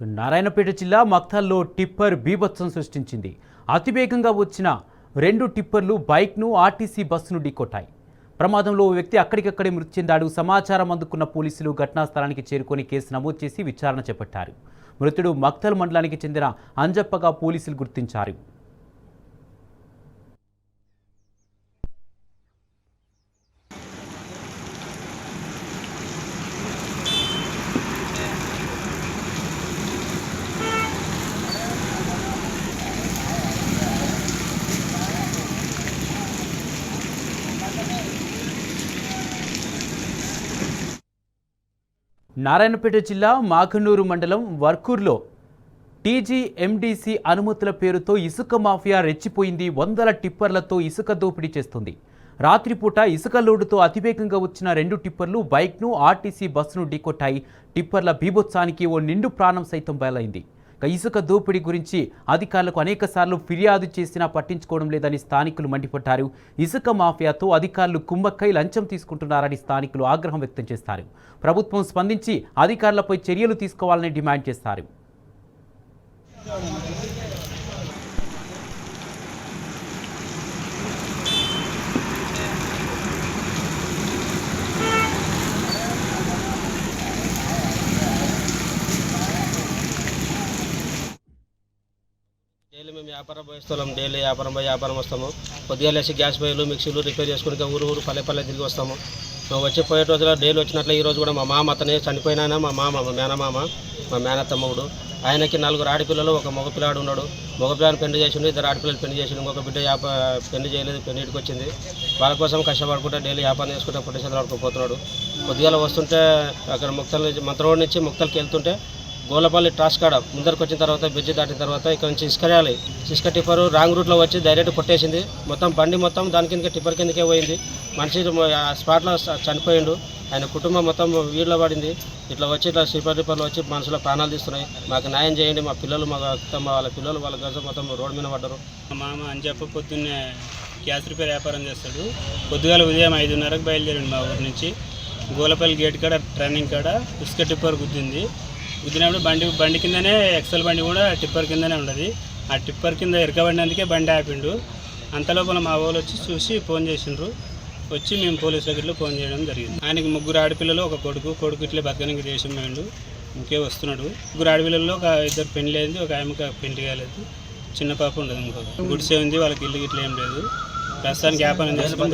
నారాయణపేట జిల్లా మక్తల్లో టిప్పర్ బీభత్సం సృష్టించింది. అతివేగంగా వచ్చిన 2 టిప్పర్లు బైక్ను ఆర్టీసీ బస్సును ఢీకొట్టాయి. ప్రమాదంలో ఓ వ్యక్తి అక్కడికక్కడే మృతి చెందాడు. సమాచారం అందుకున్న పోలీసులు ఘటనా స్థలానికి చేరుకొని కేసు నమోదు చేసి విచారణ చేపట్టారు. మృతుడు మక్తల్ మండలానికి చెందిన అంజప్పగా పోలీసులు గుర్తించారు. నారాయణపేట జిల్లా మాఘనూరు మండలం వర్కూర్లో టీజీఎండీసీ అనుమతుల పేరుతో ఇసుక మాఫియా రెచ్చిపోయింది. వందల టిప్పర్లతో ఇసుక దోపిడీ చేస్తుంది. రాత్రిపూట ఇసుక లోడుతో అతివేగంగా వచ్చిన 2 టిప్పర్లు బైక్ను ఆర్టీసీ బస్సును ఢీకొట్టాయి. టిప్పర్ల బీభత్సానికి ఓ నిండు ప్రాణం సైతం బయలైంది. ఇసుక దోపిడీ గురించి అధికారులకు అనేకసార్లు ఫిర్యాదు చేసినా పట్టించుకోవడం లేదని స్థానికులు మండిపడ్డారు. ఇసుక మాఫియాతో అధికారులు కుమ్మక్కై లంచం తీసుకుంటున్నారని స్థానికులు ఆగ్రహం వ్యక్తం చేస్తారు. ప్రభుత్వం స్పందించి అధికారులపై చర్యలు తీసుకోవాలని డిమాండ్ చేస్తారు. డైలీ మేము వ్యాపారం పోయిస్తాం. డైలీ వ్యాపారం వస్తాము. కొద్దిగా లేచి గ్యాస్ పొయ్యిలు మిక్సీలు రిపేర్ చేసుకుని ఊరు పల్లె తిరిగి వస్తాము. మేము వచ్చి పోయే రోజులో డైలీ వచ్చినట్లు ఈ రోజు కూడా మా మామ అతనే చనిపోయినా మా మేనమామ మా మేనత్తమ్మడు ఆయనకి 4 ఆడపిల్లలు, ఒక మగపిల్లాడు ఉన్నాడు. మగపిల్లని పెళ్లి చేసిండు, 2 ఆడపిల్లలు పెళ్లి చేసిండు. ఇంకొక బిడ్డ పెళ్లి చేయలేదు, పెళ్లికి వచ్చింది. వాళ్ళ కోసం కష్టపడుకుంటే డైలీ వ్యాపారం చేసుకుంటే పొట్టేసేది ఆడుకోపోతున్నాడు. కొద్దిగా వస్తుంటే అక్కడ మంత్రోడ్ నుంచి ముక్తలకి వెళ్తుంటే గోలపల్లి ట్రాస్ కాడ ముందరికి వచ్చిన తర్వాత బ్రిడ్జి దాటిన తర్వాత ఇక్కడ నుంచి ఇసుక టిప్పర్ రాంగ్ రూట్లో వచ్చి డైరెక్ట్ కొట్టేసింది. మొత్తం బండి మొత్తం దాని కిందకే టిప్పర్ కిందకే పోయింది. మనిషి స్పాట్లో చనిపోయిండు. ఆయన కుటుంబం మొత్తం వీడిలో పడింది. ఇట్లా వచ్చి ఇట్లా టిప్పర్లు వచ్చి మనుషుల ప్రాణాలు తీస్తున్నాయి. మాకు న్యాయం చేయండి. మా పిల్లలు వాళ్ళ పిల్లలు వాళ్ళ గజ మొత్తం రోడ్డు మీద పడ్డారు. మా మామ అంజప్ప పొద్దున్నే గ్యాస్ రిపేర్ వ్యాపారం చేస్తాడు. పొద్దుగాల ఉదయం 5:30కు బయలుదేరిండు మా ఊరి నుంచి. గోలపల్లి గేట్ కాడ టర్నింగ్ కాడ ఇసుక టిప్పర్ గుద్దింది. గుద్దినప్పుడు బండి కిందనే ఎక్సెల్ బండి కూడా టిప్పర్ కిందనే ఉండదు. ఆ టిప్పర్ కింద ఇరకబడినందుకే బండి ఆపిండు. అంతలోపల మా వాళ్ళు వచ్చి చూసి ఫోన్ చేసిండ్రు. వచ్చి మేము పోలీస్ దగ్గరలో ఫోన్ చేయడం జరిగింది. ఆయనకి 3 ఆడపిల్లలు, ఒక కొడుకు ఇట్లే బతకనికి దేశం పోయిండు. ఇంకే వస్తున్నాడు. 3 ఆడపిల్లల్లో ఒక 2 పెళ్లి అయింది, ఒక ఆమెకు పెళ్లి కాలేదు. చిన్న పాప ఉండదు. ఇంకొక గుడిసే ఉంది. వాళ్ళకి ఇల్లు గిట్ల ఏం లేదు. ప్రస్తుతానికి వ్యాపారం చేసుకొని